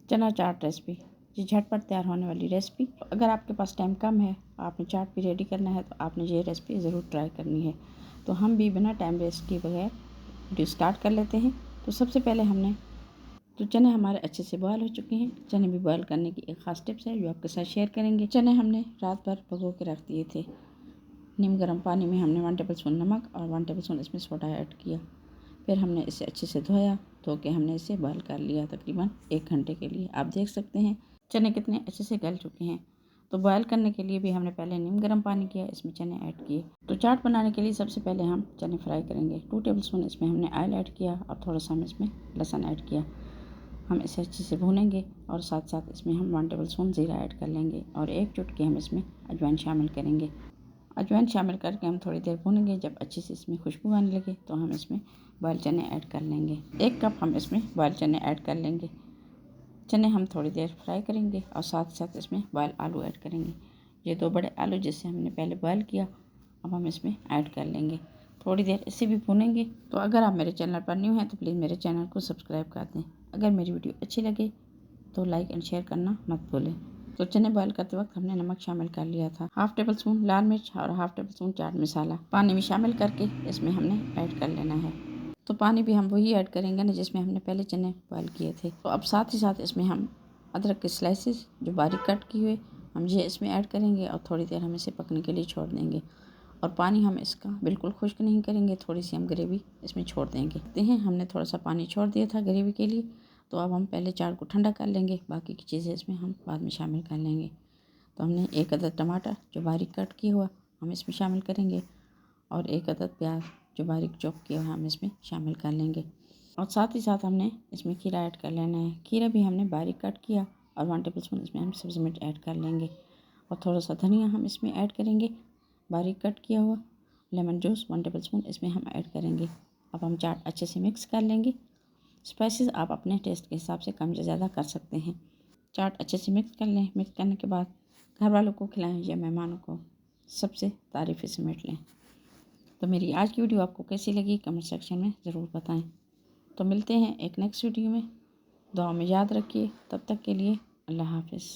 चना चाट रेसिपी, ये झटपट तैयार होने वाली रेसिपी। अगर आपके पास टाइम कम है, आपने चाट भी रेडी करना है, तो आपने ये रेसिपी ज़रूर ट्राई करनी है। तो हम भी बिना टाइम वेस्ट किए बगैर वीडियो स्टार्ट कर लेते हैं। तो सबसे पहले चने हमारे अच्छे से बॉयल हो चुके हैं। चने भी बॉयल करने की एक ख़ास टिप्स है जो आपके साथ शेयर करेंगे। चने हमने रात भर भिगो के रख दिए थे। नीम गर्म पानी में हमने 1 टेबलस्पून नमक और 1 टेबलस्पून इसमें सोडा ऐड किया। फिर हमने इसे अच्छे से धोया। धो के हमने इसे बॉयल कर लिया तकरीबन 1 घंटे के लिए। आप देख सकते हैं चने कितने अच्छे से गल चुके हैं। तो बॉयल करने के लिए भी हमने पहले नीम गर्म पानी किया, इसमें चने ऐड किए। तो चाट बनाने के लिए सबसे पहले हम चने फ्राई करेंगे। 2 टेबलस्पून इसमें हमने ऑयल ऐड किया और थोड़ा सा हम इसमें लहसुन ऐड किया। हम इसे अच्छे से भूनेंगे और साथ साथ इसमें हम 1 टेबलस्पून ज़ीरा ऐड कर लेंगे और 1 चुटकी हम इसमें अजवाइन शामिल करेंगे। अजवाइन शामिल करके हम थोड़ी देर भूनेंगे। जब अच्छी से इसमें खुशबू आने लगे तो हम इसमें बॉयल चने ऐड कर लेंगे। 1 कप हम इसमें बॉयल चने ऐड कर लेंगे। चने हम थोड़ी देर फ्राई करेंगे और साथ साथ इसमें बॉयल आलू ऐड करेंगे। ये 2 बड़े आलू जिसे हमने पहले बॉयल किया, अब हम इसमें ऐड कर लेंगे। थोड़ी देर इसे भी भूनेंगे। तो अगर आप मेरे चैनल पर न्यू हैं तो प्लीज़ मेरे चैनल को सब्सक्राइब कर दें। अगर मेरी वीडियो अच्छी लगे तो लाइक एंड शेयर करना मत भूलें। तो चने बॉयल करते वक्त हमने नमक शामिल कर लिया था, 1/2 टेबलस्पून लाल मिर्च और 1/2 टेबलस्पून चाट मसाला पानी में शामिल करके इसमें हमने ऐड कर लेना है। तो पानी भी हम वही ऐड करेंगे ना जिसमें हमने पहले चने बॉयल किए थे। तो अब साथ ही साथ इसमें हम अदरक के स्लाइसेस जो बारीक कट किए हुए हम ये इसमें ऐड करेंगे और थोड़ी देर हम इसे पकने के लिए छोड़ देंगे। और पानी हम इसका बिल्कुल खुश्क नहीं करेंगे, थोड़ी सी हम ग्रेवी इसमें छोड़ देंगे। देखते हैं हमने थोड़ा सा पानी छोड़ दिया था ग्रेवी के लिए। तो अब हम पहले चाट को ठंडा कर लेंगे, बाकी की चीज़ें इसमें हम बाद में शामिल कर लेंगे। तो हमने 1 अदद टमाटर जो बारीक कट किया हुआ हम इसमें शामिल करेंगे और 1 अदद प्याज जो बारीक चॉप किया हुआ हम इसमें शामिल कर लेंगे। और साथ ही साथ हमने इसमें खीरा ऐड कर लेना है। खीरा भी हमने बारीक कट किया और 1 टेबलस्पून इसमें हम सब्ज़ी मिर्च ऐड कर लेंगे और थोड़ा सा धनिया हम इसमें ऐड करेंगे बारीक कट किया हुआ। लेमन जूस 1 टेबलस्पून इसमें हम ऐड करेंगे। अब हम चाट अच्छे से मिक्स कर लेंगे। स्पाइसेस आप अपने टेस्ट के हिसाब से कम या ज़्यादा कर सकते हैं। चाट अच्छे से मिक्स कर लें। मिक्स करने के बाद घर वालों को खिलाएं या मेहमानों को, सबसे तारीफ़ें समेट लें। तो मेरी आज की वीडियो आपको कैसी लगी कमेंट सेक्शन में ज़रूर बताएं। तो मिलते हैं एक नेक्स्ट वीडियो में। दुआ में याद रखिए। तब तक के लिए अल्लाह हाफ़िज़।